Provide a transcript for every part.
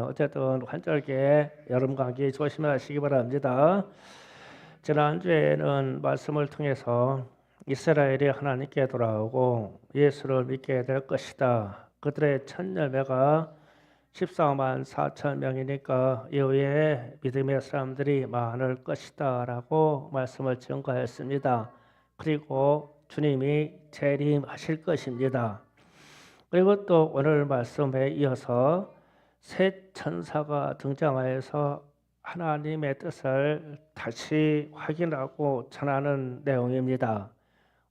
어쨌든 환절기에 여름 감기 조심하시기 바랍니다. 지난주에는 말씀을 통해서 이스라엘이 하나님께 돌아오고 예수를 믿게 될 것이다. 그들의 첫 열매가 14만 4천 명이니까 이후에 믿음의 사람들이 많을 것이다 라고 말씀을 증거했습니다. 그리고 주님이 재림하실 것입니다. 그리고 또 오늘 말씀에 이어서 새 천사가 등장하여서 하나님의 뜻을 다시 확인하고 전하는 내용입니다.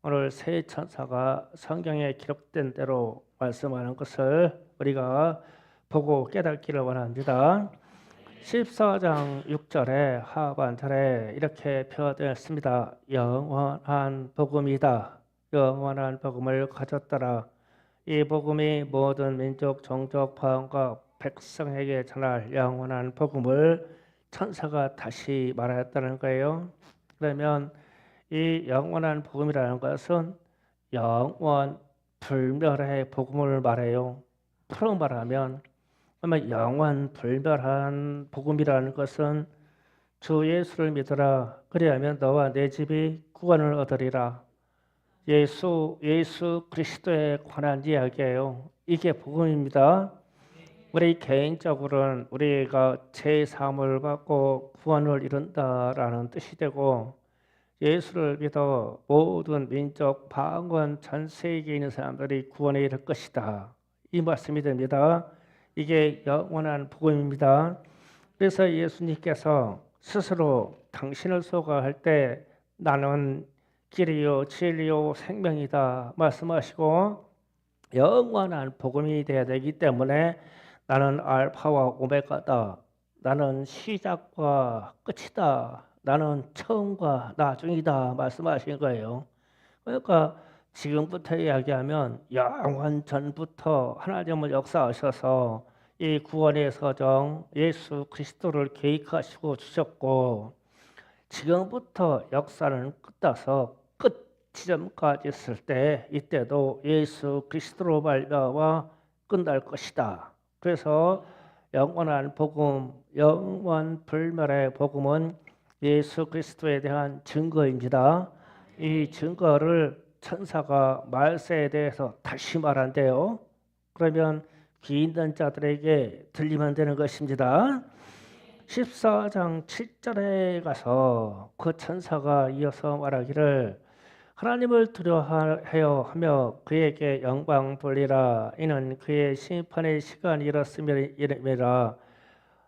오늘 새 천사가 성경에 기록된 대로 말씀하는 것을 우리가 보고 깨닫기를 원합니다. 14장 6절에 하반절에 이렇게 표현되었습니다. 영원한 복음이다. 영원한 복음을 가졌더라. 이 복음이 모든 민족, 종족, 방언과 백성에게 전할 영원한 복음을 천사가 다시 말하였다는 거예요. 그러면 이 영원한 복음이라는 것은 영원 불멸의 복음을 말해요. 풀어 말하면 아마 영원 불멸한 복음이라는 것은 주 예수를 믿어라. 그리하면 너와 내 집이 구원을 얻으리라. 예수 그리스도에 관한 이야기예요. 이게 복음입니다. 우리 개인적으로는 우리가 제3을 받고 구원을 이룬다라는 뜻이 되고, 예수를 믿어 모든 민족, 방언, 전 세계에 있는 사람들이 구원에 이를 것이다. 이 말씀이 됩니다. 이게 영원한 복음입니다. 그래서 예수님께서 스스로 당신을 소개할 때 나는 길이요 진리요 생명이다 말씀하시고, 영원한 복음이 되어야 되기 때문에 나는 알파와 오메가다. 나는 시작과 끝이다. 나는 처음과 나중이다 말씀하신 거예요. 그러니까 지금부터 이야기하면 영원 전부터 하나님은 역사하셔서 이 구원의 서정 예수 그리스도를 계획하시고 주셨고, 지금부터 역사는 끝나서 끝 지점까지 있을 때 이때도 예수 그리스도로 말미암아 끝날 것이다. 그래서 영원한 복음, 영원 불멸의 복음은 예수 그리스도에 대한 증거입니다. 이 증거를 천사가 말세에 대해서 다시 말한대요. 그러면 귀 있는 자들에게 들리면 되는 것입니다. 14장 7절에 가서 그 천사가 이어서 말하기를 하나님을 두려워하여 하며 그에게 영광 돌리라. 이는 그의 심판의 시간이 이름이라.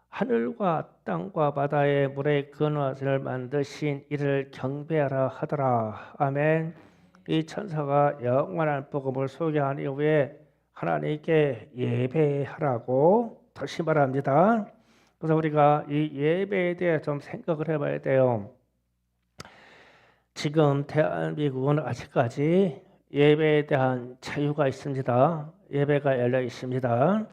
하늘과 땅과 바다의 물의 근원을 만드신 이를 경배하라 하더라. 아멘. 이 천사가 영원한 복음을 소개한 이후에 하나님께 예배하라고 다시 말합니다. 그래서 우리가 이 예배에 대해 좀 생각을 해봐야 돼요. 지금 대한민국은 아직까지 예배에 대한 자유가 있습니다. 예배가 열려 있습니다.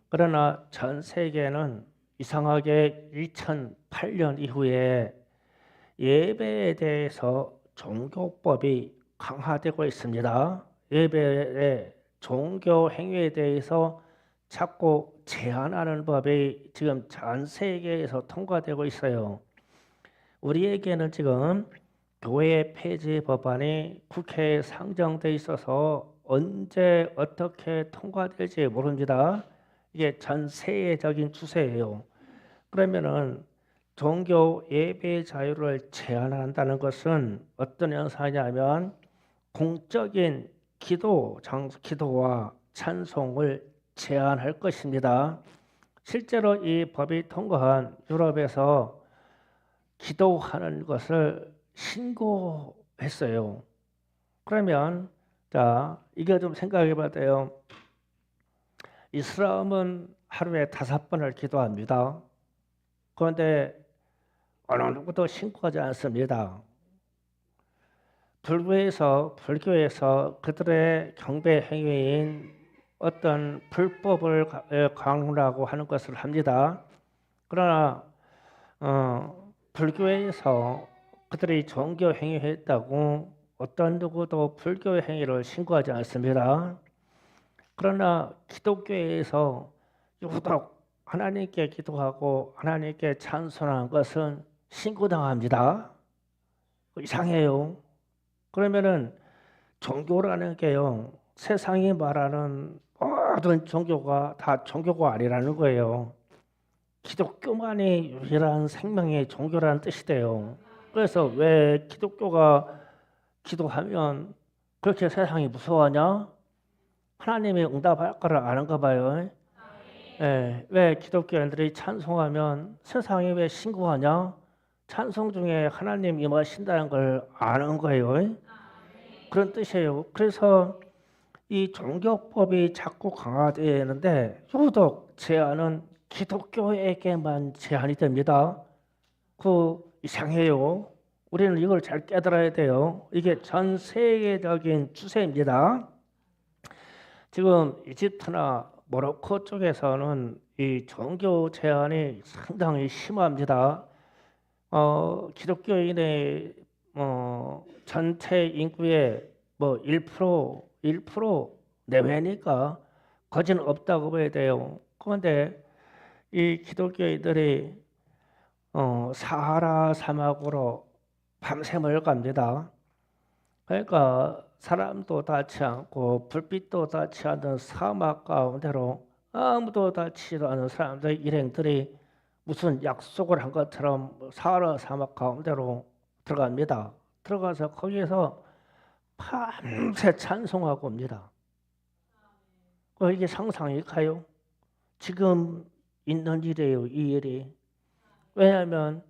그러나 전 세계는 이상하게 2008년 이후에 예배에 대해서 종교법이 강화되고 있습니다. 예배의 종교 행위에 대해서 자꾸 제한하는 법이 지금 전 세계에서 통과되고 있어요. 우리에게는 지금 교회 폐지 법안이 국회에 상정돼 있어서 언제 어떻게 통과될지 모릅니다. 이게 전 세계적인 추세예요. 그러면은 종교 예배 자유를 제한한다는 것은 어떤 현상이냐면 공적인 기도와 찬송을 제한할 것입니다. 실제로 이 법이 통과한 유럽에서 기도하는 것을 신고했어요. 그러면 자, 이거 좀 생각해 봐야 돼요. 이슬람은 하루에 5번을 기도합니다. 그런데 어느 누구도 신고하지 않습니다. 불교에서 그들의 경배 행위인 어떤 불법을 강요하고 하는 것을 합니다. 그러나 불교에서 그들이 종교 행위했다고 어떤 누구도 불교 행위를 신고하지 않습니다. 그러나 기독교에서 유독 하나님께 기도하고 하나님께 찬송한 것은 신고당합니다. 이상해요. 그러면은 종교라는 게요, 세상이 말하는 모든 종교가 다 종교가 아니라는 거예요. 기독교만이 유일한 생명의 종교라는 뜻이 돼요. 그래서 왜 기독교가 기도하면 그렇게 세상이 무서워하냐? 하나님이 응답할 거를 아는가 봐요. 예, 왜 기독교인들이 찬송하면 세상이 왜 신고하냐? 찬송 중에 하나님 임하신다는 걸 아는 거예요. 그런 뜻이에요. 그래서 이 종교법이 자꾸 강화되는데 유독 제한은 기독교에게만 제한이 됩니다. 그 이상해요. 우리는 이걸 잘 깨달아야 돼요. 이게 전 세계적인 추세입니다. 지금 이집트나 모로코 쪽에서는 이 종교 제한이 상당히 심합니다. 기독교인의 전체 인구의 뭐 1% 내외니까 거진 없다고 봐야 돼요. 그런데 이 기독교인들이 사하라 사막으로 밤샘을 갑니다. 그러니까 사람도 닿지 않고 불빛도 닿지 않는 사막 가운데로 아무도 닿지 않은 사람들의 일행들이 무슨 약속을 한 것처럼 사하라 사막 가운데로 들어갑니다. 들어가서 거기에서 밤새 찬송하고 옵니다. 이게 상상이 가요? 지금 있는 일이에요, 이 일이. 왜냐하면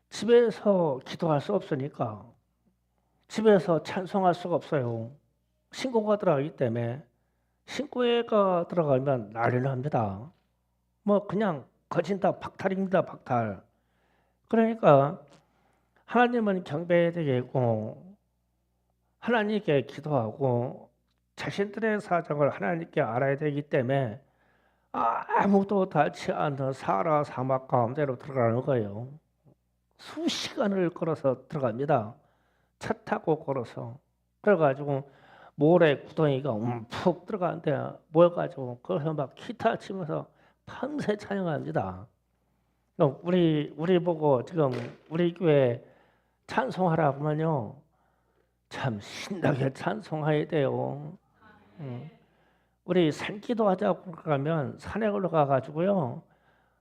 집에서 기도할 수 없으니까, 집에서 찬송할 수가 없어요. 신고가 들어가기 때문에. 신고가 들어가면 난리를 납니다. 뭐 그냥 거진다 박탈입니다, 박탈. 그러니까 하나님은 경배해야 되겠고 하나님께 기도하고 자신들의 사정을 하나님께 알아야 되기 때문에 아무도 닿지 않는 사하라 사막 가운데로 들어가는 거예요. 수시간을 걸어서 들어갑니다. 차 타고 걸어서. 그래가지고 모래 구덩이가 움푹 들어가는데 모여가지고 거기서 막 기타 치면서 밤새 찬양합니다. 우리 보고 지금 우리 교회 찬송하라 하면요, 참 신나게 찬송해야 돼요. 우리 산기도 하자고 가면 산에 올라가가지고요,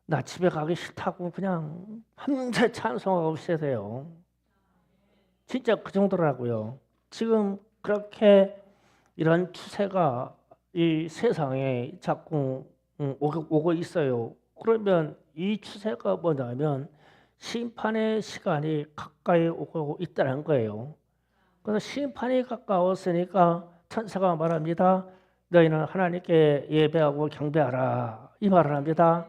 나 집에 가기 싫다고 그냥 밤새 찬송하고 있어야 돼요. 진짜 그 정도라고요. 지금 그렇게 이런 추세가 이 세상에 자꾸 오고 있어요. 그러면 이 추세가 뭐냐면 심판의 시간이 가까이 오고 있다는 거예요. 그래서 심판이 가까웠으니까 천사가 말합니다. 너희는 하나님께 예배하고 경배하라, 이 말을 합니다.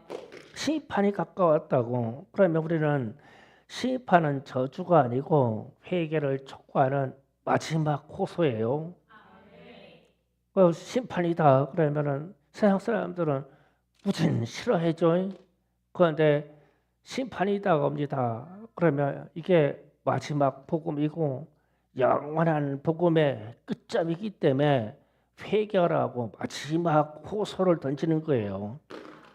심판이 가까웠다고. 그러면 우리는 심판은 저주가 아니고 회개를 촉구하는 마지막 호소예요. 심판이다 그러면은 세상 사람들은 무진 싫어해줘. 그런데 심판이다가 옵니다. 그러면 이게 마지막 복음이고 영원한 복음의 끝점이기 때문에 회개하라고 마지막 호소를 던지는 거예요.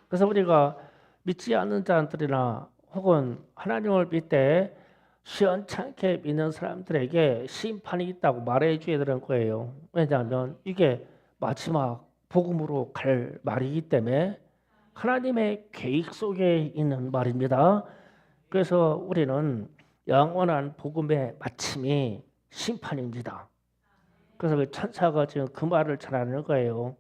그래서 우리가 믿지 않는 자들이나 혹은 하나님을 믿되 시원찮게 믿는 사람들에게 심판이 있다고 말해 줘야 되는 거예요. 왜냐하면 이게 마지막 복음으로 갈 말이기 때문에 하나님의 계획 속에 있는 말입니다. 그래서 우리는 영원한 복음의 마침이 심판입니다. 그래서 그 천사가 지금 그 말을 전하는 거예요.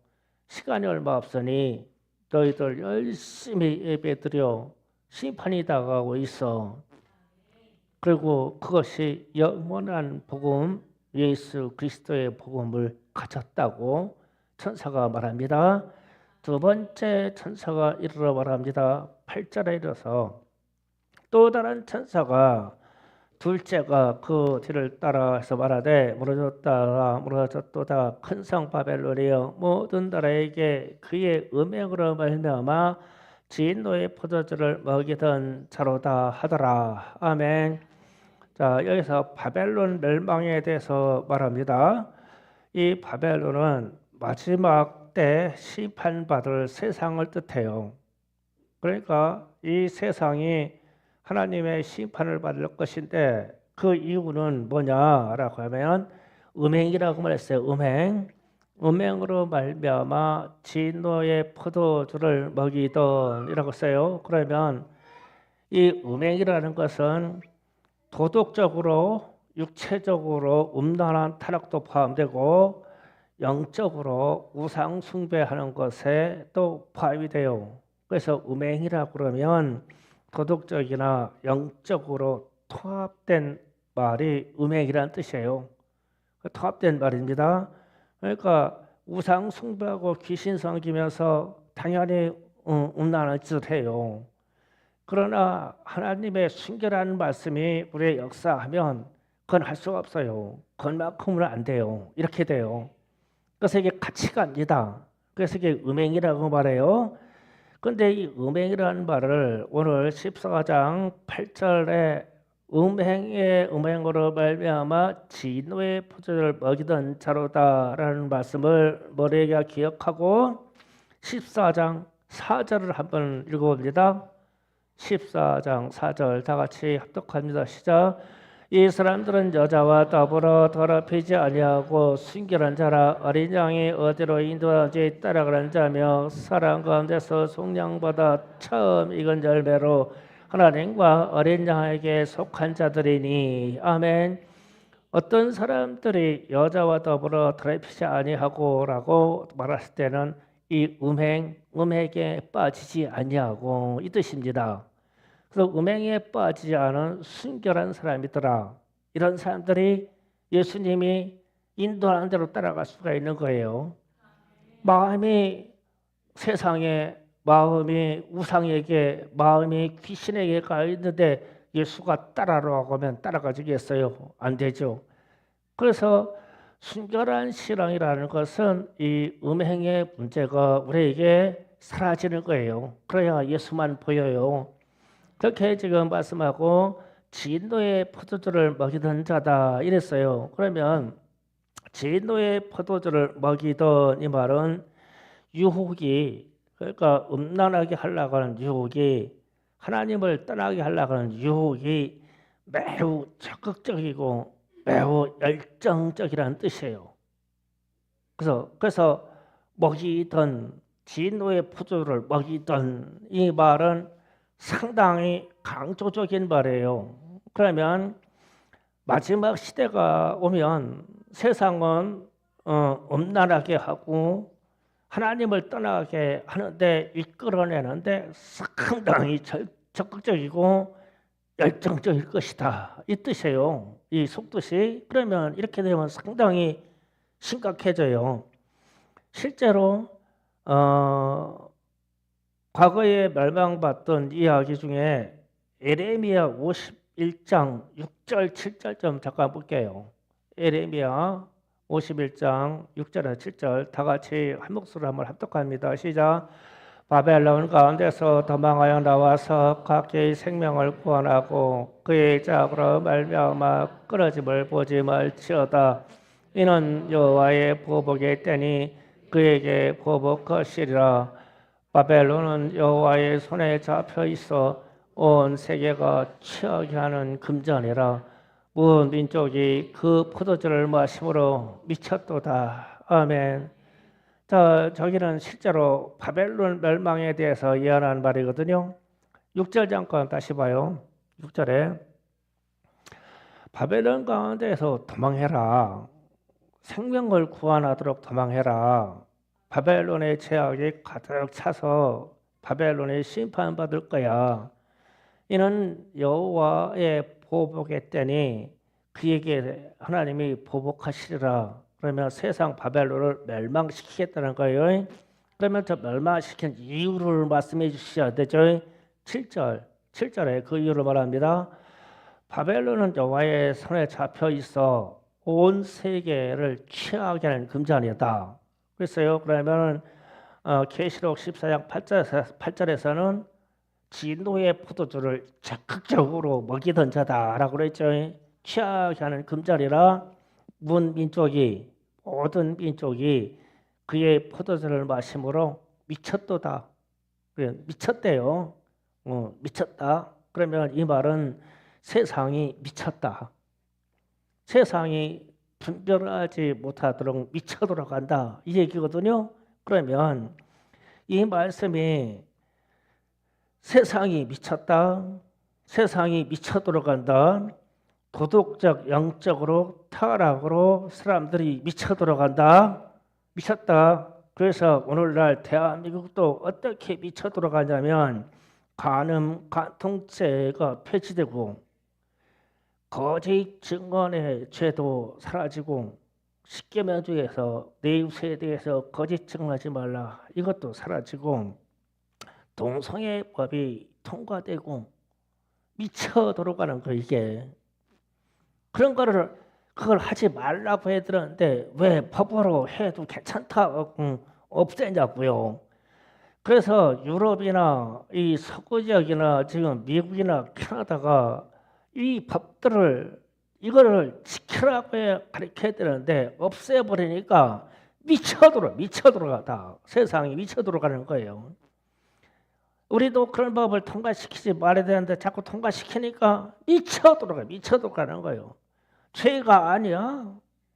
시간이 얼마 없으니 너희들 열심히 예배드려, 심판이 다가오고 있어. 그리고 그것이 영원한 복음, 예수 그리스도의 복음을 가졌다고 천사가 말합니다. 두 번째 천사가 이르러 말합니다. 8절에 이르러서 또 다른 천사가 둘째가 그 뒤를 따라서 말하되 무너졌도다 큰 성 바벨론이여 모든 나라에게 그의 음행으로 말미암아 진노의 포도주를 먹이던 자로다 하더라. 아멘. 자, 여기서 바벨론 멸망에 대해서 말합니다. 이 바벨론은 마지막 때 심판받을 세상을 뜻해요. 그러니까 이 세상이 하나님의 심판을 받을 것인데 그 이유는 뭐냐라고 하면 음행이라고 말했어요. 음행으로 말미암아 진노의 포도주를 먹이던이라고 써요. 그러면 이 음행이라는 것은 도덕적으로 육체적으로 음란한 타락도 포함되고 영적으로 우상 숭배하는 것에 또 포함이 돼요. 그래서 음행이라 그러면 도덕적이나 영적으로 통합된 말이 음행이라는 뜻이에요. 통합된 말입니다. 그러니까 우상 숭배하고 귀신 섬기면서 당연히 음란한 짓을 해요. 그러나 하나님의 순결한 말씀이 우리의 역사하면 그건 할 수가 없어요. 그만큼은 안 돼요. 이렇게 돼요. 그래서 이게 가치가 아니다. 그래서 이게 음행이라고 말해요. 근데 이 음행이라는 말을 오늘 14장 8절에 음행으로 말미암아 진노의 포도주를 먹이던 자로다라는 말씀을 머리가 기억하고 14장 4절을 한번 읽어봅니다. 14장 4절 다 같이 합독합니다. 시작. 이 사람들은 여자와 더불어 더럽히지 아니하고 순결한 자라 어린 양이 어디로 인도하지 따라가는 자며 사람 가운데서 속량보다 처음 익은 열매로 하나님과 어린 양에게 속한 자들이니. 아멘. 어떤 사람들이 여자와 더불어 더럽히지 아니하고라고 말했을 때는 이 음행에 빠지지 아니하고 이 뜻입니다. 그래서 음행에 빠지지 않은 순결한 사람이더라. 이런 사람들이 예수님이 인도하는 대로 따라갈 수가 있는 거예요. 마음이 세상에 마음이 우상에게 마음이 귀신에게 가 있는데 예수가 따라라고 하면 따라가지겠어요? 안 되죠. 그래서 순결한 신앙이라는 것은 이 음행의 문제가 우리에게 사라지는 거예요. 그래야 예수만 보여요. 그렇게 지금 말씀하고 진노의 포도주를 먹이던 자다 이랬어요. 그러면 진노의 포도주를 먹이던 이 말은 유혹이, 그러니까 음란하게 하려고 하는 유혹이, 하나님을 떠나게 하려고 하는 유혹이 매우 적극적이고 매우 열정적이라는 뜻이에요. 그래서 먹이던 진노의 포도주를 먹이던 이 말은 상당히 강조적인 말이에요. 그러면 마지막 시대가 오면 세상은 음란하게 하고 하나님을 떠나게 하는데 이끌어내는데 상당히 적극적이고 열정적일 것이다. 이 뜻이에요. 이 속뜻이. 그러면 이렇게 되면 상당히 심각해져요. 실제로 과거에 멸망받던 이야기 중에 에레미야 51장 6절 7절 좀 잠깐 볼게요. 에레미야 51장 6절에서 7절 다 같이 한 목소리로 한번 합독합니다. 시작. 바벨론 가운데서 도망하여 나와서 각기의 생명을 구원하고 그의 자고로 말미암아 끊어짐을 보지 말지어다. 이는 여호와의 보복의 때니 그에게 보복하시리라. 바벨론은 여호와의 손에 잡혀 있어 온 세계가 취하게 하는 금전이라. 온 민족이 그 포도주를 마심으로 미쳤도다. 아멘. 자, 저기는 실제로 바벨론 멸망에 대해서 예언한 말이거든요. 6절 잠깐 다시 봐요. 6절에 바벨론 가운데에서 도망해라. 생명을 구원하도록 도망해라. 바벨론의 죄악이 가득 차서 바벨론이 심판받을 거야. 이는 여호와의 보복의 때니 그에게 하나님이 보복하시리라. 그러면 세상 바벨론을 멸망시키겠다는 거예요. 그러면 저 멸망시킨 이유를 말씀해 주셔야 되죠. 7절에 그 이유를 말합니다. 바벨론은 여호와의 손에 잡혀 있어 온 세계를 취하게 하는 금잔이다. 그랬어요. 그러면 계시록 14장 8절에서는 진노의 포도주를 적극적으로 먹이던 자다라고 그랬죠. 취하게 하는 금잔이라 모든 민족이 그의 포도주를 마심으로 미쳤도다. 그래, 미쳤대요. 미쳤다. 그러면 이 말은 세상이 미쳤다. 세상이 분별하지 못하도록 미쳐 돌아간다. 이 얘기거든요. 그러면 이 말씀이 세상이 미쳤다. 세상이 미쳐 돌아간다. 도덕적, 영적으로, 타락으로 사람들이 미쳐 돌아간다. 미쳤다. 그래서 오늘날 대한민국도 어떻게 미쳐 돌아가냐면 간음, 간통죄가 폐지되고 거짓 증언의 죄도 사라지고 십계명주의에서 내 이웃에 대해서 거짓 증언하지 말라 이것도 사라지고 동성애법이 통과되고 미쳐 돌아가는 거 이게 그런 거를 그걸 하지 말라고 해드렸는데 왜 법으로 해도 괜찮다 없애냐고요. 그래서 유럽이나 이 서구 지역이나 지금 미국이나 캐나다가 이 법들을 이거를 지키라고 가르쳐야 되는데 없애버리니까 미쳐 돌아가다 세상이 미쳐 돌아가는 거예요. 우리도 그런 법을 통과시키지 말아야 되는데 자꾸 통과시키니까 미쳐 돌아가는 거예요. 죄가 아니야.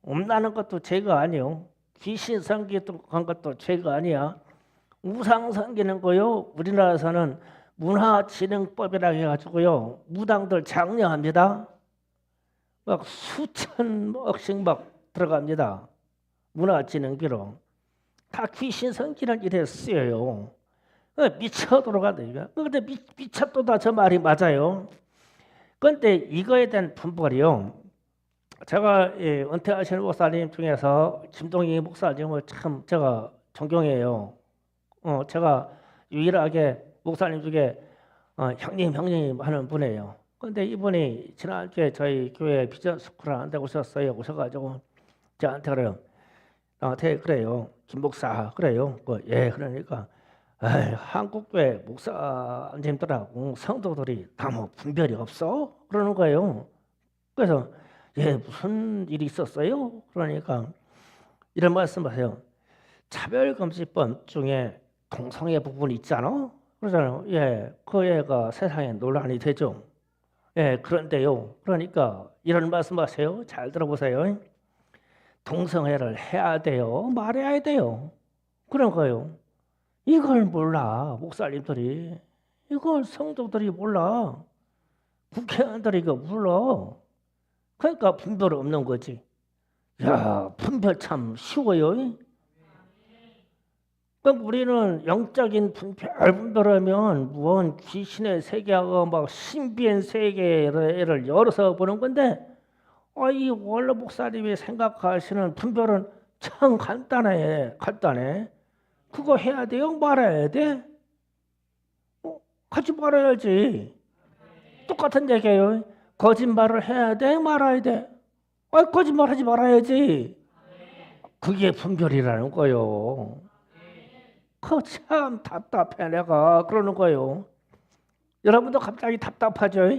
음란한 것도 죄가 아니요. 귀신 섬기는 것도 죄가 아니야. 우상 섬기는 거요. 우리나라에서는 문화진흥법이라고 해가지고요. 무당들 장려합니다. 막 수천억씩 막 들어갑니다. 문화진흥비로. 다 귀신 섬기는 일에 쓰여요. 미쳐 돌아간다. 근데 미쳤도다 저 말이 맞아요. 그런데 이거에 대한 분별이요. 제가 은퇴하신 목사님 중에서 김동희 목사님을 참 제가 존경해요. 제가 유일하게 목사님 중에 형님 하는 분이에요. 그런데 이분이 지난주에 저희 교회 비전 스쿨 한다고 오셨어요. 오셔가지고 저한테 그래요. 나한테 그래요. 김 목사 그래요. 예 그러니까 한국교회 목사님들하고 성도들이 다 뭐 분별이 없어? 그러는 거예요. 그래서 예 무슨 일이 있었어요? 그러니까 이런 말씀하세요. 차별금지법 중에 동성애 부분이 있잖아. 그러잖아요. 예, 그 애가 세상에 논란이 되죠. 예, 그런데요. 그러니까 이런 말씀하세요. 잘 들어보세요. 동성애를 해야 돼요. 말해야 돼요. 그런 거예요. 이걸 몰라 목사님들이. 이걸 성도들이 몰라. 국회의원들이 이거 몰라. 그러니까 분별 없는 거지. 야, 분별 참 쉬워요. 그럼 우리는 영적인 분별하면 무언 귀신의 세계하고 막 신비한 세계를 열어서 보는 건데 이 원로 목사님이 생각하시는 분별은 참 간단해. 그거 해야 돼요? 말아야 돼? 하지 말아야지. 똑같은 얘기예요. 거짓말을 해야 돼? 말아야 돼? 거짓말하지 말아야지. 그게 분별이라는 거요. 참 답답해 내가 그러는 거예요. 여러분도 갑자기 답답하죠?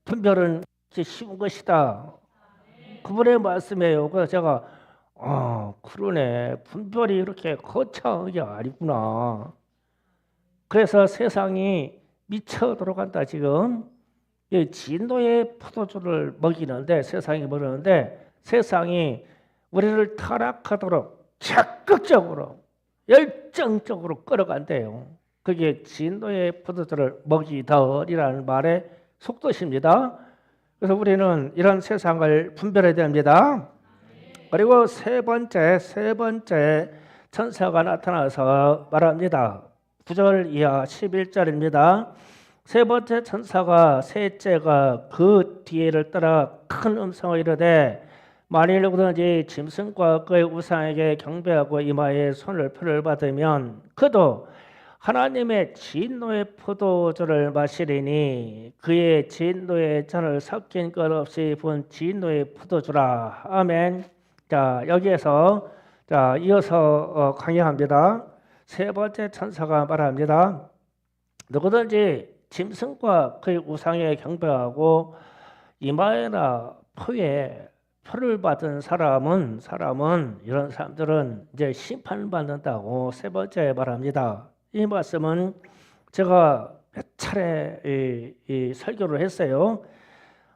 분별은 쉬운 것이다. 그분의 말씀이에요. 그래서 제가 그러네. 분별이 이렇게 거창한 게 아니구나. 그래서 세상이 미쳐 들어간다 지금. 진노의 포도주를 먹이는데 세상이 먹이는데 세상이 우리를 타락하도록 적극적으로 열정적으로 끌어간대요. 그게 진노의 포도주를 먹이더이라는 말의 속뜻입니다. 그래서 우리는 이런 세상을 분별해야 됩니다. 그리고 세 번째 천사가 나타나서 말합니다. 9절 이하 11절입니다. 세 번째 천사가 셋째가 그 뒤를 따라 큰 음성을 이르되 만일 누구든지 짐승과 그의 우상에게 경배하고 이마에 손을 표를 받으면 그도 하나님의 진노의 포도주를 마시리니 그의 진노의 잔을 섞인 것 없이 부은 진노의 포도주라. 아멘. 자 여기에서 이어서 강의합니다. 세 번째 천사가 말합니다. 누구든지 짐승과 그의 우상에 경배하고 이마에나 표에 표를 받은 사람은 이런 사람들은 이제 심판받는다고 세 번째 말합니다. 이 말씀은 제가 몇 차례 이 설교를 했어요.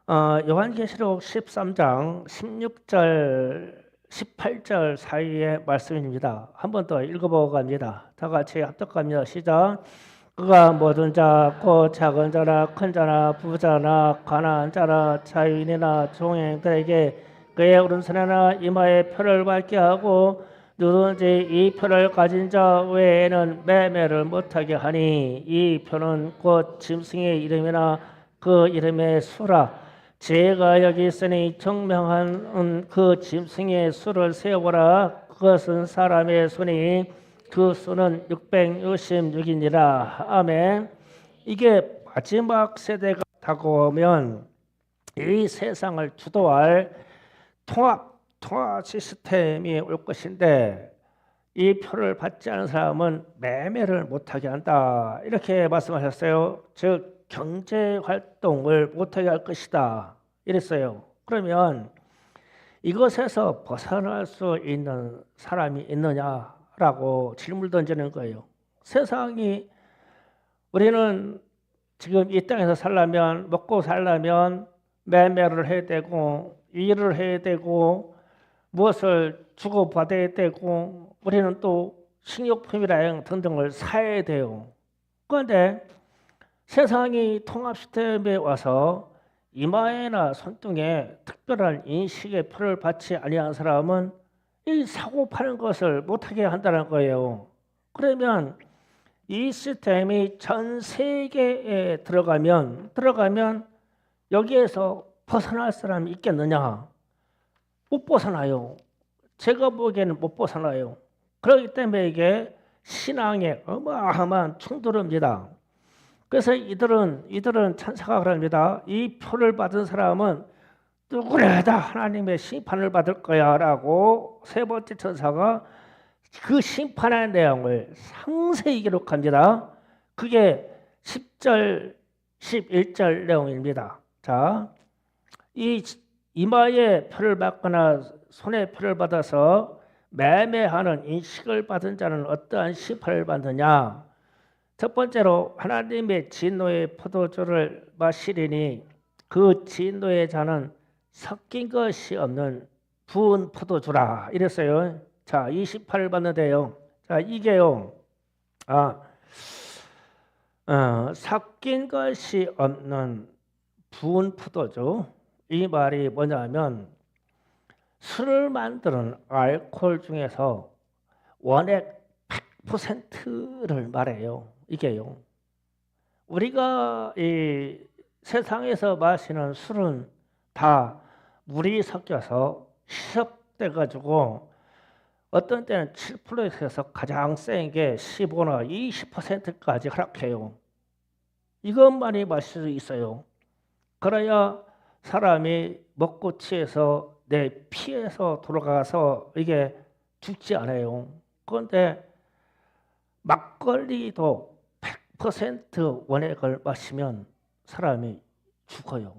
요한계시록 13장 16절 18절 사이의 말씀입니다. 한 번 더 읽어보고 갑니다. 다 같이 합독합니다. 시작. 그가 모든 자, 곧 작은 자나 큰 자나 부자나 가난한 자나 자유인이나 종행들에게 그의 오른손이나 이마에 표를 받게 하고 누구든지 이 표를 가진 자 외에는 매매를 못하게 하니 이 표는 곧 짐승의 이름이나 그 이름의 수라. 제가 여기 있으니 청명한 그 짐승의 수를 세어보라. 그것은 사람의 손이 그 수는 666이니라. 아멘. 이게 마지막 세대가 다가오면 이 세상을 주도할 통합 시스템이 올 것인데 이 표를 받지 않은 사람은 매매를 못하게 한다. 이렇게 말씀하셨어요. 즉 경제 활동을 못하게 할 것이다. 이랬어요. 그러면 이것에서 벗어날 수 있는 사람이 있느냐라고 질문을 던지는 거예요. 세상이 우리는 지금 이 땅에서 살려면 먹고 살려면 매매를 해야 되고 일을 해야 되고 무엇을 주고받아야 되고 우리는 또 식료품이랑 등등을 사야 돼요. 그런데 세상이 통합 시스템에 와서 이마에나 손등에 특별한 인식의 표를 받지 아니한 사람은 이 사고 파는 것을 못하게 한다는 거예요. 그러면 이 시스템이 전 세계에 들어가면 여기에서 벗어날 사람이 있겠느냐? 못 벗어나요. 제가 보기에는 못 벗어나요. 그렇기 때문에 이게 신앙의 어마어마한 충돌입니다. 그래서 이들은 찬사가 합니다. 이 표를 받은 사람은 누구래다 하나님의 심판을 받을 거야라고 세 번째 천사가 그 심판의 내용을 상세히 기록합니다. 그게 10절, 11절 내용입니다. 자, 이 이마에 표를 받거나 손에 표를 받아서 매매하는 인식을 받은 자는 어떠한 심판을 받느냐? 첫 번째로 하나님의 진노의 포도주를 마시리니 그 진노의 잔은 섞인 것이 없는 부은 포도주라 이랬어요. 자, 28을 받는데요. 자, 이게요. 섞인 것이 없는 부은 포도주. 이 말이 뭐냐면 술을 만드는 알코올 중에서 원액 100%를 말해요. 이게요. 우리가 이 세상에서 마시는 술은 다 물이 섞여서 시럽돼 가지고 어떤 때는 7%에서 가장 센 게 15나 20%까지 하락해요. 이것만이 마실 수 있어요. 그래야 사람이 먹고 취해서 내 피에서 돌아가서 이게 죽지 않아요. 그런데 막걸리도 100% 원액을 마시면 사람이 죽어요.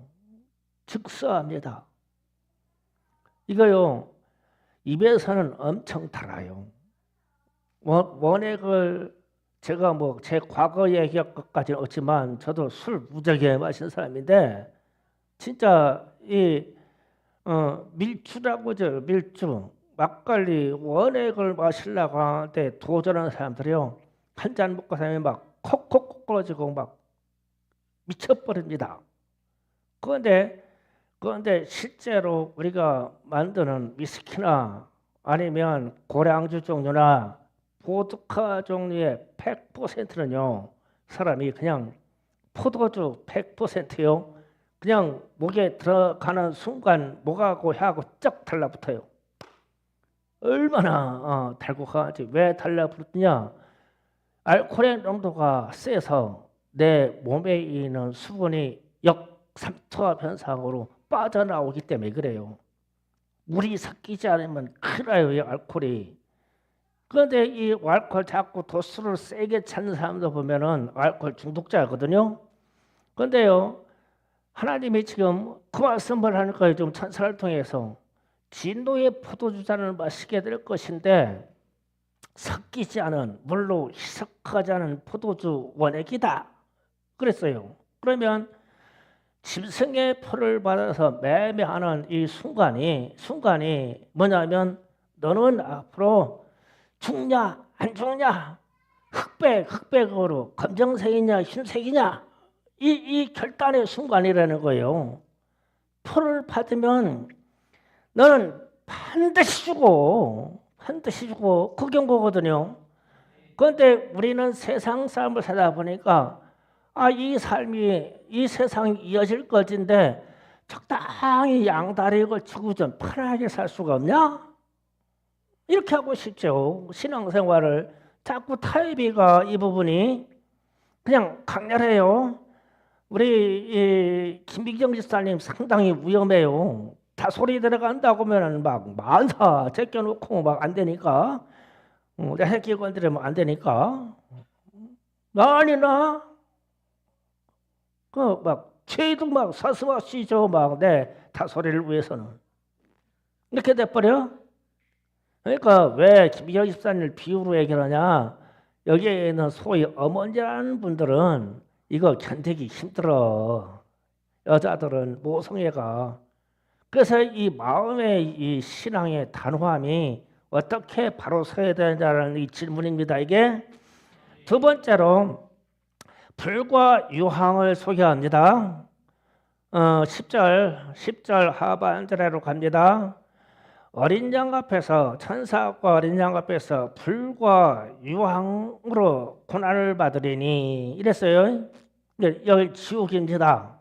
즉사합니다. 이거요. 입에서는 엄청 달아요. 원액을 제가 뭐 제 과거 얘기할 것까지는 없지만 저도 술 무지하게 마시는 사람인데 진짜 이 밀주라고 죠. 밀주. 막걸리 원액을 마시려고 하는데 도전하는 사람들이요. 한 잔 먹고 사면 막 콕콕콕 떨어지고 막 미쳐버립니다. 그런데 실제로 우리가 만드는 위스키나 아니면 고량주 종류나 보드카 종류의 100%는요. 사람이 그냥 포도주 100%요. 그냥 목에 들어가는 순간 목하고 혀하고 쩍 달라붙어요. 얼마나 달고 가지. 왜 달라붙느냐? 알코올의 농도가 세서 내 몸에 있는 수분이 역삼투압 현상으로 빠져나오기 때문에 그래요. 물이 섞이지 않으면 큰일 나요. 이 알코올이. 그런데 이 알코올 자꾸 도수를 세게 찾는 사람들 보면은 알코올 중독자거든요. 그런데요. 하나님이 지금 그 말씀을 하는 거예요. 좀 천사를 통해서 진노의 포도주잔을 마시게 될 것인데 섞이지 않은 물로 희석하지 않은 포도주 원액이다. 그랬어요. 그러면 짐승의 표를 받아서 매매하는 이 순간이 뭐냐면 너는 앞으로 죽냐 안 죽냐 흑백으로 검정색이냐 흰색이냐 이 결단의 순간이라는 거예요. 표를 받으면 너는 반드시 죽어 그 경고거든요. 그런데 우리는 세상 삶을 살다 보니까 이 세상이 이어질 것인데 적당히 양다리 걸치고 좀 편하게 살 수가 없냐? 이렇게 하고 싶죠. 신앙생활을 자꾸 타협이가 이 부분이 그냥 강렬해요. 우리 김미경 집사님 상당히 위험해요. 다 소리 들어간다고 하면 막 만사 제껴놓고 막 안 되니까 내 새끼 건드리면 안 되니까 아니나 그 막 죄도 막 서슴없이죠 막 내 다소리를 위해서는 이렇게 돼버려. 그러니까 왜 김미경 집사님을 비유로 얘기하냐? 여기에는 소위 어머니라는 분들은 이거 견디기 힘들어. 여자들은 모성애가. 그래서 이 마음의 이 신앙의 단호함이 어떻게 바로 서야 되느냐는 이 질문입니다. 이게 두 번째로 불과 유황을 소개합니다. 10절 하반절로 갑니다. 어린 양 앞에서 천사와 어린 양 앞에서 불과 유황으로 고난을 받으리니 이랬어요. 여기 지옥입니다.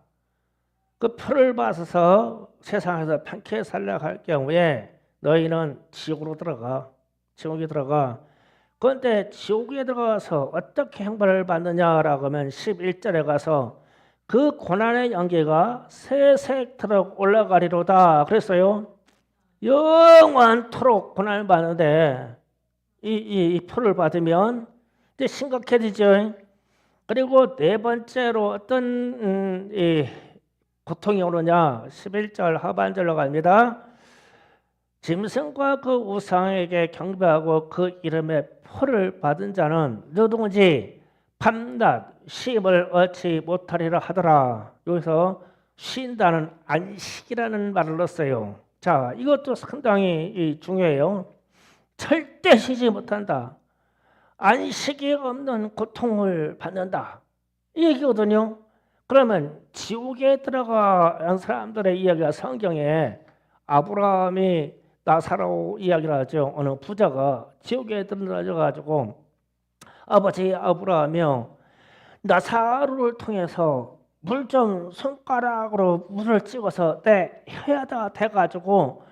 그 표를 받아서 세상에서 편케 살려갈 경우에 너희는 지옥으로 들어가. 지옥에 들어가. 그런데 지옥에 들어가서 어떻게 형벌을 받느냐라고 하면 11절에 가서 그 고난의 연기가 새색토록 올라가리로다 그랬어요. 영원토록 고난을 받는데 이 표를 받으면 이제 심각해지죠. 그리고 네 번째로 어떤 고통이 오느냐 11절 하반절로 갑니다. 짐승과 그 우상에게 경배하고 그 이름의 표를 받은 자는 누구든지 밤낮 쉼을 얻지 못하리라 하더라. 여기서 쉰다는 안식이라는 말을 넣었어요. 자, 이것도 상당히 중요해요. 절대 쉬지 못한다. 안식이 없는 고통을 받는다. 이 얘기거든요. 그러면 지옥에 들어간 사람들의 이야기가 성경에 아브라함이 나사로 이야기를 하죠. 어느 부자가 지옥에 들어가가지고 아버지 아브라함이요, 나사로를 통해서 물 좀 손가락으로 물을 찍어서 내 혀에다 대가지고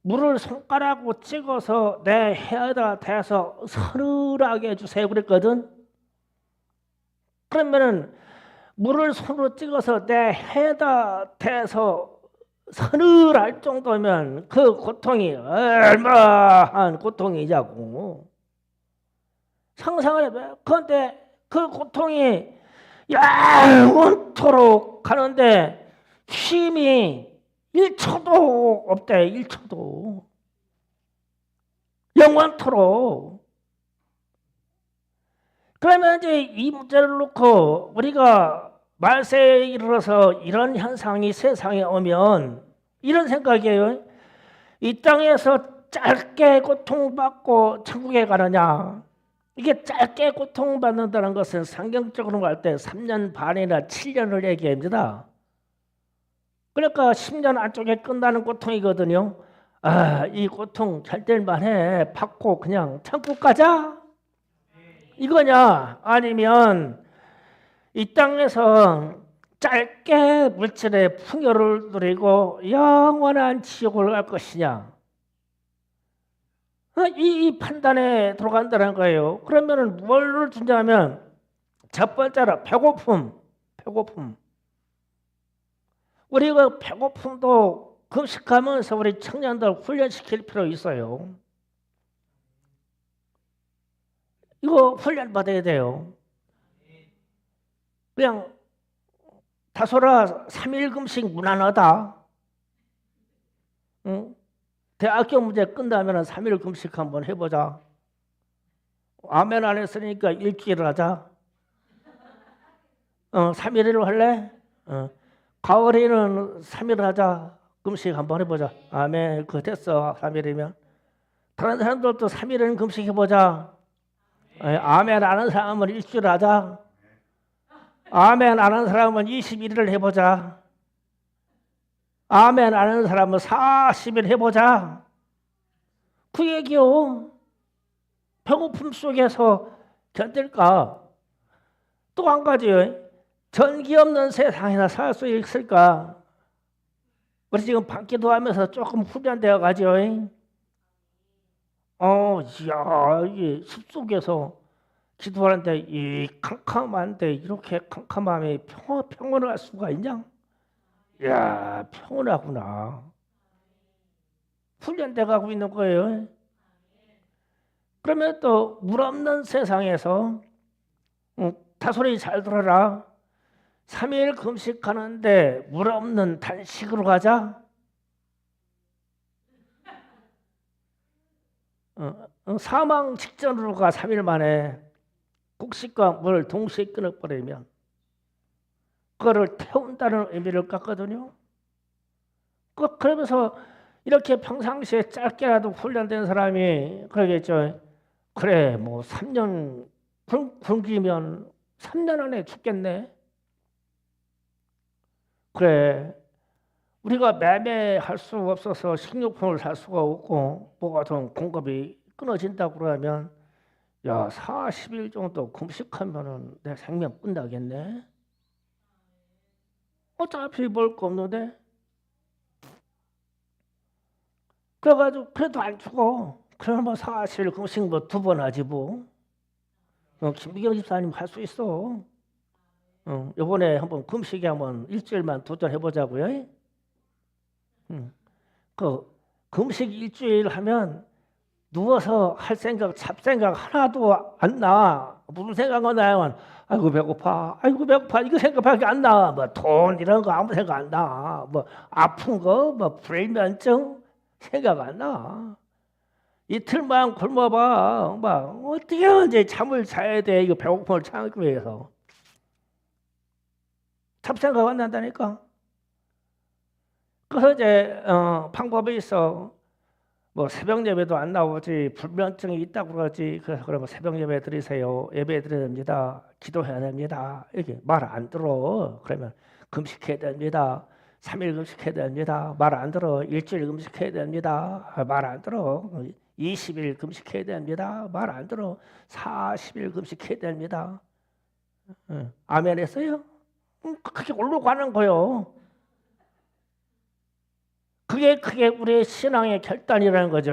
물을 손가락으로 찍어서 내 혀에다 대서 서늘하게 해주세요 그랬거든. 그러면은 물을 손으로 찍어서 내 혀에다 대서 서늘할 정도면 그 고통이 얼마한 고통이냐고 상상을 해봐요. 그런데 그 고통이 영원토록 가는데 쉼이 1초도 없대. 1초도. 영원토록. 그러면 이제 이 문제를 놓고 우리가 말세에 이르러서 이런 현상이 세상에 오면 이런 생각이에요. 이 땅에서 짧게 고통받고 천국에 가느냐. 이게 짧게 고통받는다는 것은 성경적으로 갈 때 3년 반이나 7년을 얘기합니다. 그러니까 10년 안쪽에 끝나는 고통이거든요. 이 고통 잘 될만해. 받고 그냥 천국 가자. 이거냐? 아니면 이 땅에서 짧게 물질의 풍요를 누리고 영원한 지옥을 갈 것이냐? 이 판단에 들어간다는 거예요. 그러면 뭘 준다면 첫 번째로 배고픔. 우리가 배고픔도 금식하면서 우리 청년들 훈련시킬 필요 있어요. 이거 훈련 받아야 돼요. 그냥 다소라 3일 금식 무난하다. 응? 대학교 문제 끝나면 3일 금식 한번 해보자. 아멘 안 했으니까 일주일 하자. 3일을 할래? 가을에는 3일 하자. 금식 한번 해보자. 아멘. 그거 됐어. 3일이면. 다른 사람들도 3일은 금식 해보자. 아멘 안 하는 사람은 일주일 하자. 아멘 안 하는 사람은 21일을 해보자. 아멘 안 하는 사람은 40일 해보자. 그 얘기요. 배고픔 속에서 견딜까? 또 한 가지요. 전기 없는 세상에서 살 수 있을까? 우리 지금 밤기도 하면서 조금 훈련되어 가지요. 이야, 이 숲속에서 기도하는데 이 캄캄한데 이렇게 캄캄함에 평온을 할 수가 있냐? 이야, 평온하구나. 훈련돼 가고 있는 거예요. 그러면 또 물 없는 세상에서 다소리 잘 들어라. 3일 금식하는데 물 없는 단식으로 가자. 사망 직전으로 가. 3일 만에 곡식과 물을 동시에 끊어버리면 그거를 태운다는 의미를 갖거든요. 그러면서 이렇게 평상시에 짧게라도 훈련된 사람이 그러겠죠. 그래, 뭐 3년 굶기면 3년 안에 죽겠네. 그래, 우리가 매매할 수 없어서 식료품을 살 수가 없고 모든 공급이 끊어진다고 그러면 야, 40일 정도 금식하면은 내 생명 끝나겠네. 어차피 먹을 거 없는데. 그래가지고 그래도 안 죽어. 그러면 뭐 40일 금식 뭐 2번 하지 뭐. 김미경 집사님 할 수 있어. 이번에 한번 금식에 한번 일주일만 도전해 보자고요. 그 금식 일주일 하면 누워서 할 생각, 잡생각 하나도 안 나. 무슨 생각은 나면 아이고 배고파, 아이고 배고파 이거 생각밖에 안 나. 뭐 돈 이런 거 아무 생각 안 나. 뭐 아픈 거, 뭐 불면증 생각 안 나. 이틀만 굶어봐. 막 어떻게 언제 잠을 자야 돼? 이거 배고픔을 참기 위해서. 잡생각 안 난다니까. 그래서 이제 방법이 있어. 뭐 새벽 예배도 안 나오지. 불면증이 있다고 그러지. 그래서 그러면 새벽 예배 드리세요. 예배 드려야 됩니다. 기도해야 됩니다. 이렇게 말 안 들어. 그러면 금식해야 됩니다. 3일 금식해야 됩니다. 말 안 들어. 일주일 금식해야 됩니다. 말 안 들어. 20일 금식해야 됩니다. 말 안 들어. 40일 금식해야 됩니다. 아멘 했어요? 그게 올라가는 거요. 그게 우리의 신앙의 결단이라는 거죠.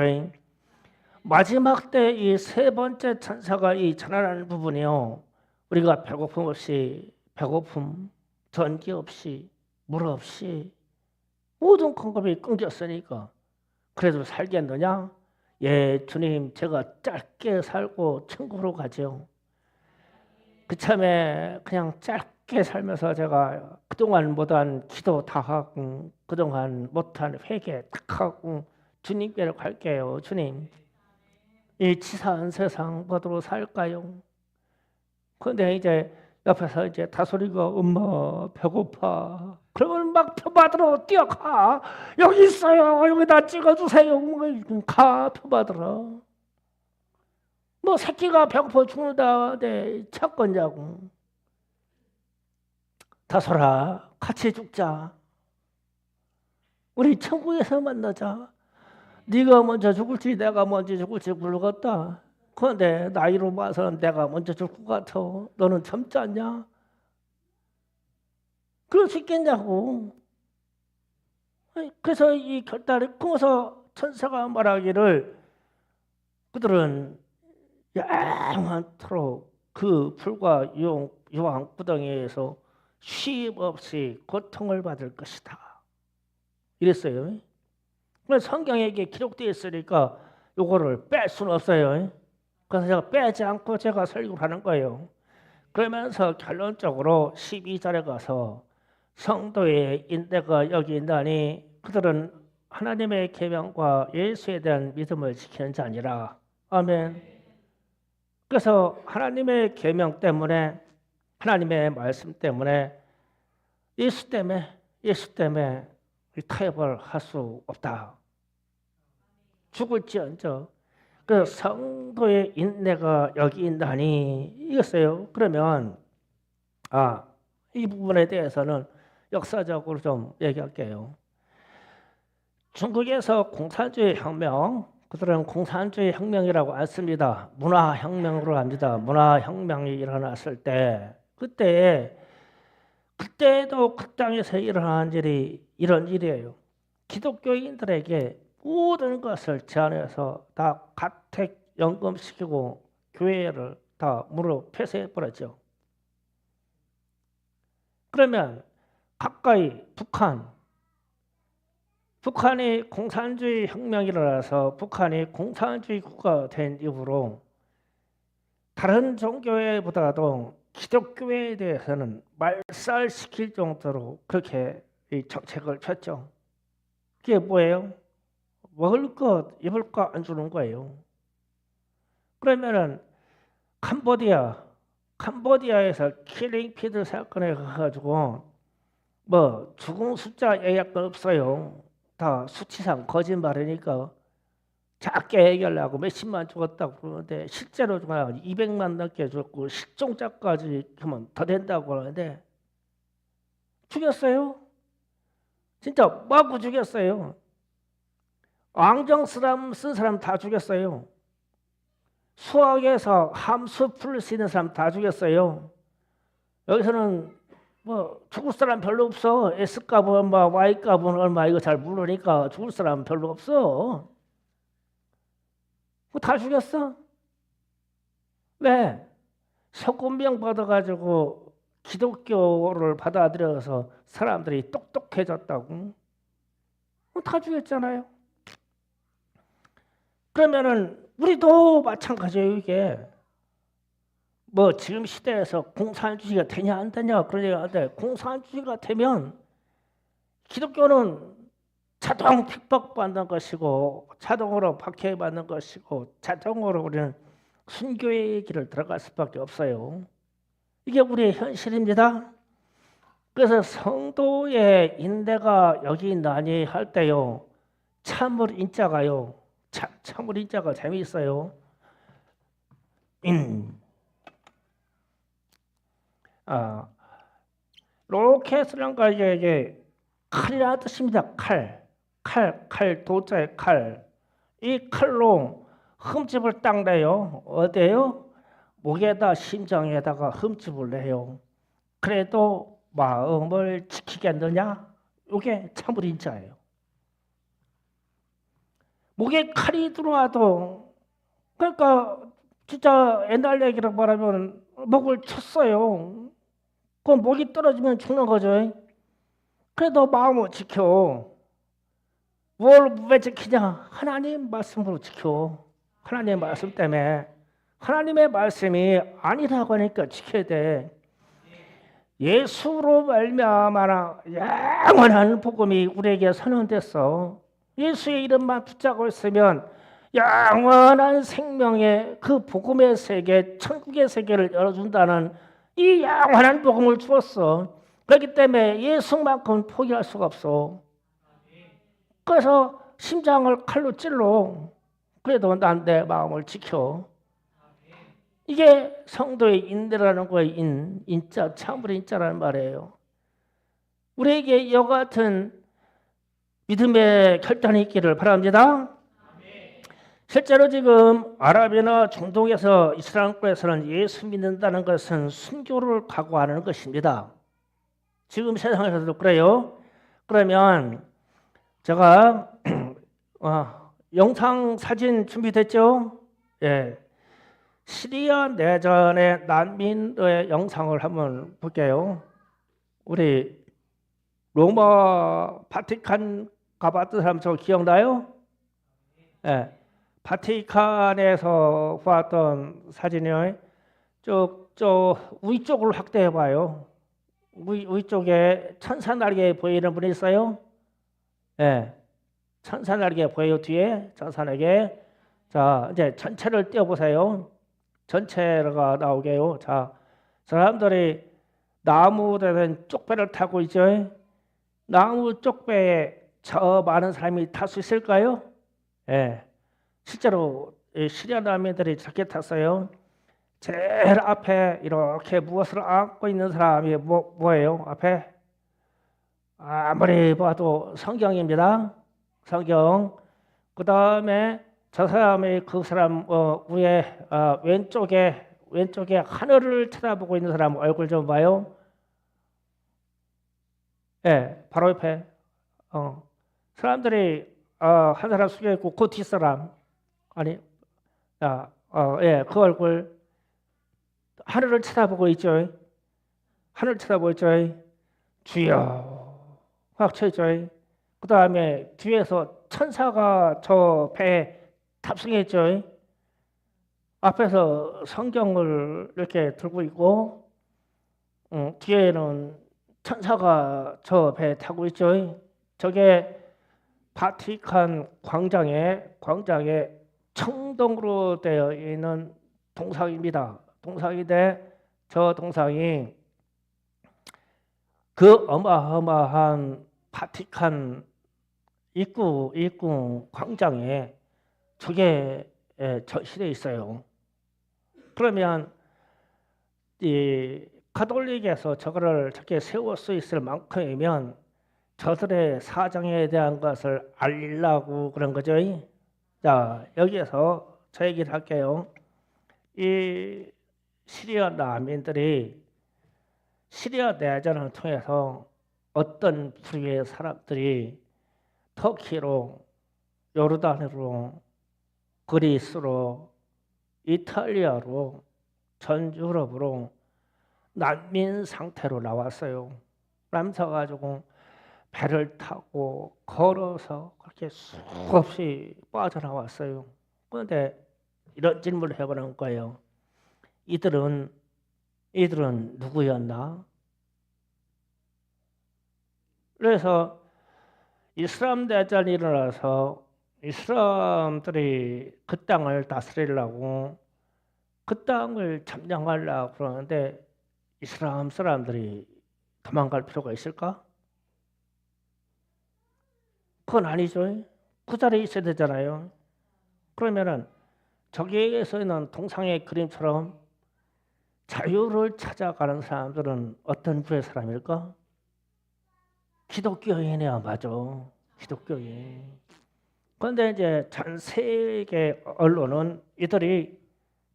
마지막 때 이 세 번째 천사가 이 전하는 부분이요. 우리가 배고픔 없이, 배고픔, 전기 없이, 물 없이 모든 공급이 끊겼으니까 그래도 살겠느냐? 예, 주님, 제가 짧게 살고 천국으로 가죠. 그참에 그냥 짧게 살면서 제가 그동안 못한 기도 다 하고 그동안 못한 회개 다 하고 주님께로 갈게요. 주님, 이 치사한 세상 뭐로 살까요? 근데 이제 옆에서 이제 다소리가 엄마 배고파. 그러면 막 표받으러 뛰어가. 여기 있어요. 여기다 찍어주세요. 가 표받으러. 뭐 새끼가 배고파 죽는다. 네, 찾건자고. 다소라 같이 죽자. 우리 천국에서 만나자. 네가 먼저 죽을지 내가 먼저 죽을지 모르겠다. 그런데 나이로 봐서는 내가 먼저 죽을 것 같아. 너는 젊지 않냐? 그럴 수 있겠냐고. 그래서 이 결단을 끊어서 천사가 말하기를 그들은 영원토록 그 불과 유황구덩이에서 쉼 없이 고통을 받을 것이다. 이랬어요. 성경에 이게 기록되어 있으니까 요거를 뺄 수는 없어요. 그래서 제가 빼지 않고 제가 설교를 하는 거예요. 그러면서 결론적으로 12절에 가서 성도의 인대가 여기 있나니 그들은 하나님의 계명과 예수에 대한 믿음을 지키는 자니라. 아멘. 그래서 하나님의 계명 때문에, 하나님의 말씀 때문에, 예수 때문에 타협을 할 수 없다. 죽을지언정 그 성도의 인내가 여기 있나니 이겼어요. 그러면 이 부분에 대해서는 역사적으로 좀 얘기할게요. 중국에서 공산주의 혁명, 그들은 공산주의 혁명이라고 안 씁니다. 문화혁명으로 합니다. 문화혁명이 일어났을 때 그때도 그 땅에서 일어난 일이 이런 일이에요. 기독교인들에게 모든 것을 제한해서 다 가택 연금시키고 교회를 다 무릎 폐쇄해버렸죠. 그러면 가까이 북한이 공산주의 혁명이 일어나서 북한이 공산주의 국가가 된 이후로 다른 종교회보다도 기독교회에 대해서는 말살시킬 정도로 그렇게 이 정책을 폈죠. 그게 뭐예요? 먹을 것, 입을 것 안 주는 거예요. 그러면은 캄보디아에서 킬링피드 사건에 가가지고 뭐 죽은 숫자 얘기할 건 없어요. 다 수치상 거짓말이니까 작게 얘기하려고 몇십만 죽었다고 그러는데 실제로 정말 200만 넘게 죽었고 실종자까지 하면 더 된다고 하는데 죽였어요. 진짜 마구 죽였어요. 앙정스람 쓴 사람 다 죽였어요. 수학에서 함수 풀 수 있는 사람 다 죽였어요. 여기서는 뭐 죽을 사람 별로 없어. S값은 얼마, Y값은 얼마 이거 잘 모르니까 죽을 사람 별로 없어. 다 죽였어. 왜? 소금병 받아가지고 기독교를 받아들여서 사람들이 똑똑해졌다고. 다 죽였잖아요. 그러면은 우리도 마찬가지예요. 이게 뭐 지금 시대에서 공산주의가 되냐 안 되냐 그런 얘기가 하는데 공산주의가 되면 기독교는 자동 핍박받는 것이고 자동으로 박해받는 것이고 자동으로 우리는 순교의 길을 들어갈 수밖에 없어요. 이게 우리의 현실입니다. 그래서 성도의 인내가 여기 있나니 할 때요. 참을 인자가요. 참을 인자가 재미있어요. 로켓이란 거 이게 칼이라는 뜻입니다. 칼, 도자의 칼. 이 칼로 흠집을 딱 내요. 어디에요? 목에다 심장에다가 흠집을 내요. 그래도 마음을 지키겠느냐? 이게 참을 인자예요. 목에 칼이 들어와도 그러니까 진짜 옛날 얘기로 말하면 목을 쳤어요. 그 목이 떨어지면 죽는 거죠. 그래도 마음을 지켜. 왜 지키냐? 하나님 말씀으로 지켜. 하나님 말씀 때문에. 하나님의 말씀이 아니라고 하니까 지켜야 돼. 예수로 말미암아 영원한 복음이 우리에게 선언됐어. 예수의 이름만 붙잡고 있으면 영원한 생명의 그 복음의 세계, 천국의 세계를 열어준다는 이 영원한 복음을 주었어. 그렇기 때문에 예수만큼 포기할 수가 없어. 그래서 심장을 칼로 찔러. 그래도 난 내 마음을 지켜. 이게 성도의 인내라는 거예요. 인자, 참을 인자라는 말이에요. 우리에게 이와 같은 믿음의 결단이 있기를 바랍니다. 실제로 지금 아랍이나 중동에서 이슬람교에서는 예수 믿는다는 것은 순교를 각오하는 것입니다. 지금 세상에서도 그래요. 그러면 제가 영상 사진 준비됐죠? 예. 시리아 내전의 난민의 영상을 한번 볼게요. 우리 로마 바티칸 가봤던 사람 저 기억나요? 예. 바티칸에서 봤던 사진이요. 저 위쪽을 확대해 봐요. 위쪽에 천사 날개 보이는 분이 있어요? 예. 천사 날개 보여요. 뒤에 천사 날개. 자, 이제 전체를 띄워 보세요. 전체가 나오게요. 자, 사람들이 나무 된 쪽배를 타고 있죠. 나무 쪽배에 저 많은 사람이 탈 수 있을까요? 예, 실제로 시리아 난민들이 저렇게 탔어요. 제일 앞에 이렇게 무엇을 안고 있는 사람이 뭐예요? 앞에 아무리 봐도 성경입니다. 성경. 그 다음에 저 사람이 그 사람 위에 왼쪽에 하늘을 쳐다보고 있는 사람 얼굴 좀 봐요. 예, 바로 옆에 사람들이 한 사람 숙여 있고 그 뒷사람 아니 예, 그 얼굴 하늘을 쳐다보고 있죠. 하늘 쳐다보고 있죠. 주여 확 쳐있죠. 그 다음에 뒤에서 천사가 저 배에 탑승했죠. 앞에서 성경을 이렇게 들고 있고 뒤에는 천사가 저 배에 타고 있죠. 저게 바티칸 광장에 청동으로 되어 있는 동상입니다. 동상인데 저 동상이 그 어마어마한 바티칸 입구 광장에 저게 전시되어 있어요. 그러면 이 가톨릭에서 저거를 저렇게 세울 수 있을 만큼이면 저들의 사정에 대한 것을 알리려고 그런 거죠. 자, 여기에서 저 얘기를 할게요. 이 시리아 난민들이 시리아 내전을 통해서 어떤 부류의 사람들이 터키로, 요르단으로, 그리스로, 이탈리아로, 전 유럽으로 난민 상태로 나왔어요. 남서가지고 배를 타고 걸어서 그렇게 수없이 빠져나왔어요. 그런데 이런 질문을 해보는 거예요. 이들은 누구였나? 그래서 이슬람 대전이 일어나서 이슬람들이 그 땅을 다스리려고 그 땅을 점령하려고 그러는데 이슬람 사람들이 도망갈 필요가 있을까? 그건 아니죠. 그 자리에 있어야 되잖아요. 그러면은 저기에서 있는 동상의 그림처럼 자유를 찾아가는 사람들은 어떤 부의 사람일까? 기독교인이야, 맞아. 기독교인. 그런데 이제 전 세계 언론은 이들이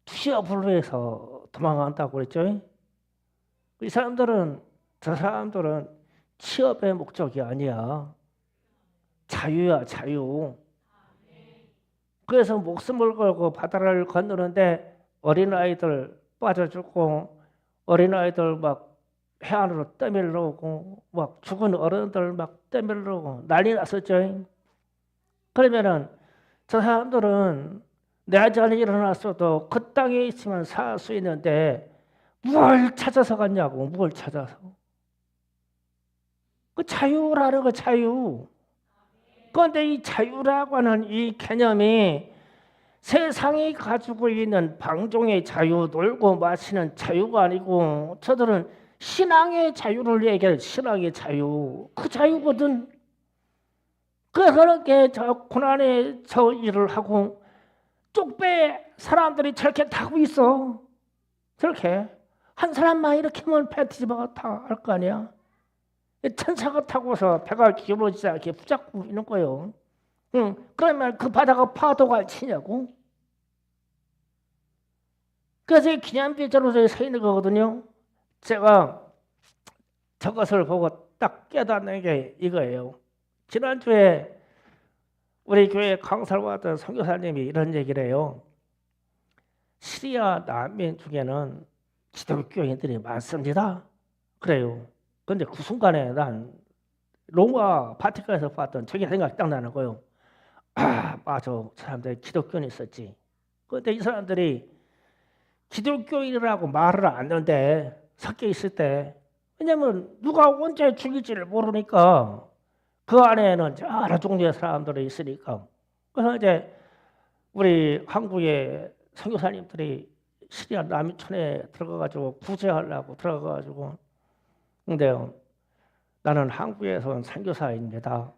취업을 해서 도망간다고 그랬죠. 저 사람들은 취업의 목적이 아니야. 자유야, 자유. 그래서 목숨을 걸고 바다를 건너는데 어린아이들 빠져 죽고 어린아이들 막 해안으로 떠밀러 오고 막 죽은 어른들 막 떠밀러 오고 난리 났었죠. 그러면은 저 사람들은 내전이 일어났어도 그 땅에 있으면 살 수 있는데 뭘 찾아서 갔냐고. 뭘 찾아서. 그 자유라는 거 자유. 그런데 이 자유라고 하는 이 개념이 세상이 가지고 있는 방종의 자유, 놀고 마시는 자유가 아니고 저들은 신앙의 자유를 얘기해요. 신앙의 자유. 그 자유거든. 그렇게 저 고난의 저 일을 하고 쪽배 사람들이 저렇게 타고 있어. 저렇게. 한 사람만 이렇게 하면 배 뒤집어가 다 할 거 아니야. 천사가 타고서 배가 기울어지지 않게 붙잡고 있는 거예요. 그러면 그 바다가 파도가 치냐고. 그래서 기념비적으로 서 있는 거거든요. 제가 저것을 보고 딱 깨닫는 게 이거예요. 지난주에 우리 교회 강사를 받던 선교사님이 이런 얘기를 해요. 시리아 난민 중에는 기독교인들이 많습니다. 그래요. 근데 그 순간에 난 로마 바티칸에서 봤던 저게 생각이 딱 나는 거예요. 아, 맞아. 사람들이 기독교는 있었지. 그런데 이 사람들이 기독교인이라고 말을 안 하는데 섞여 있을 때, 왜냐면 누가 언제 죽일지를 모르니까 그 안에는 여러 종류의 사람들이 있으니까. 그래서 이제 우리 한국의 선교사님들이 시리아 남이촌에 들어가가지고 구제하려고 들어가가지고 근데요 나는 한국에서 온 선교사입니다.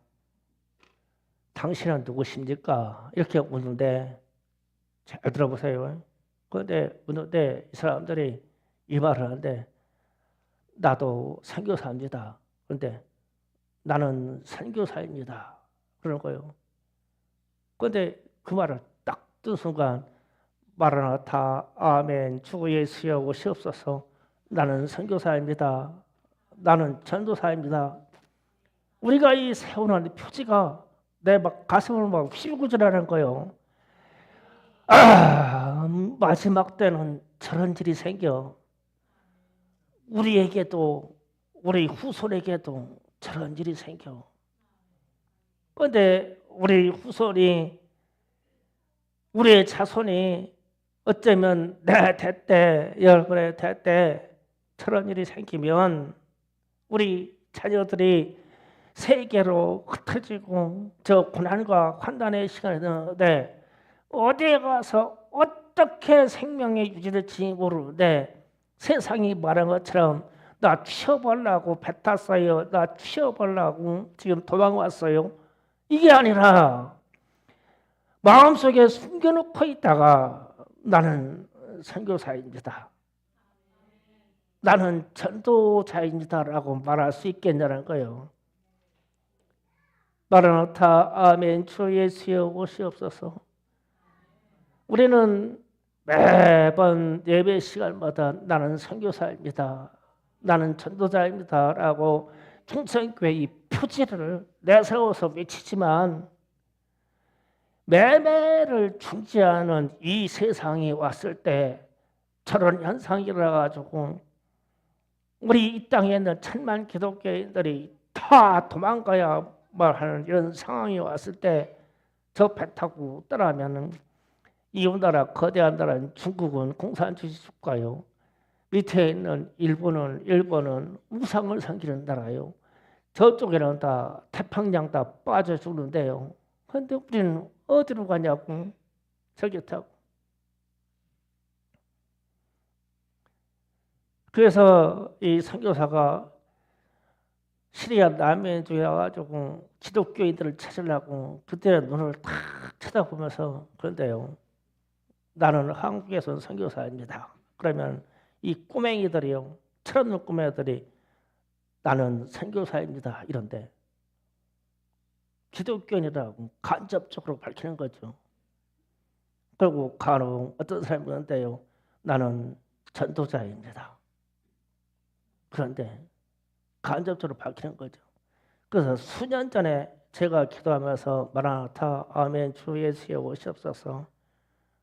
당신은 누구십니까? 이렇게 묻는데 잘 들어보세요. 그런데 묻는데 이 사람들이 이 말을 하는데 나도 선교사입니다. 그런데 나는 선교사입니다. 그런 거예요. 그런데 그 말을 딱 듣는 순간 마라나타 아멘 주 예수여 오시옵소서 나는 선교사입니다. 나는 전도사입니다. 우리가 이 세우는 표지가 내 막 가슴을 막 휘구질하는 거예요. 마지막 때는 저런 일이 생겨. 우리에게도 우리 후손에게도 저런 일이 생겨. 그런데 우리 후손이 우리의 자손이 어쩌면 내 대때 여러분의 대때 저런 일이 생기면 우리 자녀들이 세계로 흩어지고 저 고난과 환난의 시간에 어디에 가서 어떻게 생명의 유지될지 모르는데 세상이 말한 것처럼 나 튀어보려고 배 탔어요. 나 튀어보려고 지금 도망왔어요. 이게 아니라 마음속에 숨겨놓고 있다가 나는 선교사입니다. 나는 전도자입니다라고 말할 수 있겠냐는 거예요. 마라나타 아멘 주 예수여 오시옵소서. 우리는 매번 예배 시간마다 나는 선교사입니다. 나는 전도자입니다. 라고 충성교회의 표지를 내세워서 외치지만 매매를 중지하는 이 세상이 왔을 때 저런 현상이 일어나가지고 우리 이 땅에 있는 천만 기독교인들이 다 도망가야 말하는 이런 상황이 왔을 때 저 배 타고 떠나면은 이웃나라 거대한 나라인 중국은 공산주의 국가요. 밑에 있는 일본은 우상을 섬기는 나라요. 저쪽에는 다 태평양 다 빠져 죽는데요. 그런데 우리는 어디로 가냐고 저기 타고. 그래서 이 선교사가 시리아 남해 쪽에 와가지고 기독교인들을 찾으려고 그때 눈을 탁 쳐다보면서 그런데요. 나는 한국에서 온 선교사입니다. 그러면 이 꼬맹이들이요. 철없는 꼬맹이들이 나는 선교사입니다. 이런데 기독교인이라고 간접적으로 밝히는 거죠. 그리고 간혹 어떤 사람이 그러는데요. 나는 전도자입니다. 그런데 간접적으로 밝히는 거죠. 그래서 수년 전에 제가 기도하면서 마라나타 아멘 주 예수여 오시옵소서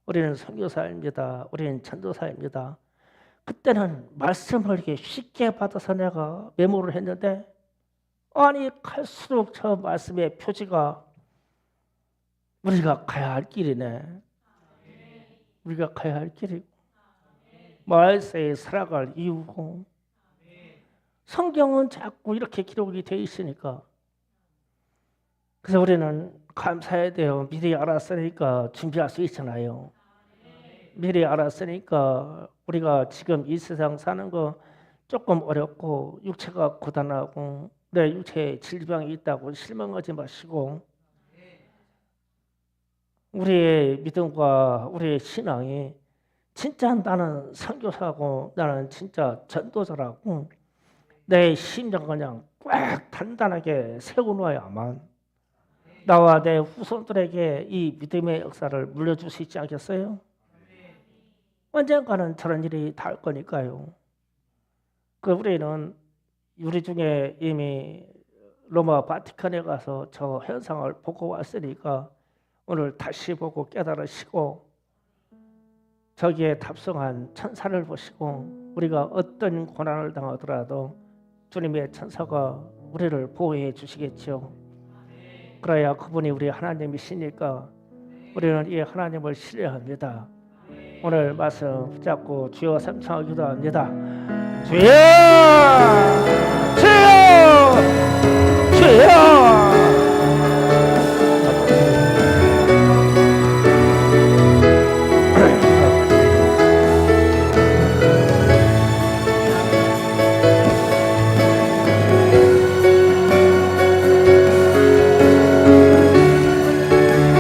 우리는 선교사입니다. 우리는 전도사입니다. 그때는 말씀을 이렇게 쉽게 받아서 내가 메모를 했는데 아니 갈수록 저 말씀의 표지가 우리가 가야 할 길이네. 우리가 가야 할 길이고 말세에 살아갈 이유고 성경은 자꾸 이렇게 기록이 되어 있으니까 그래서 우리는 감사해야 돼요. 미리 알았으니까 준비할 수 있잖아요. 미리 알았으니까 우리가 지금 이 세상 사는 거 조금 어렵고 육체가 고단하고 내 육체에 질병이 있다고 실망하지 마시고 우리의 믿음과 우리의 신앙이 진짜 나는 선교사고 나는 진짜 전도자라고 내 심장 그냥 꽉 단단하게 세워놓아야만 나와 내 후손들에게 이 믿음의 역사를 물려줄 수 있지 않겠어요? 언젠가는 저런 일이 닿을 거니까요. 그 우리는 우리 중에 이미 로마 바티칸에 가서 저 현상을 보고 왔으니까 오늘 다시 보고 깨달으시고 저기에 탑승한 천사를 보시고 우리가 어떤 고난을 당하더라도 주님의 천사가 우리를 보호해 주시겠죠. 그래야 그분이 우리 하나님이시니까 우리는 이 하나님을 신뢰합니다. 오늘 말씀 붙잡고 주여 삼창하기도 합니다. 주여!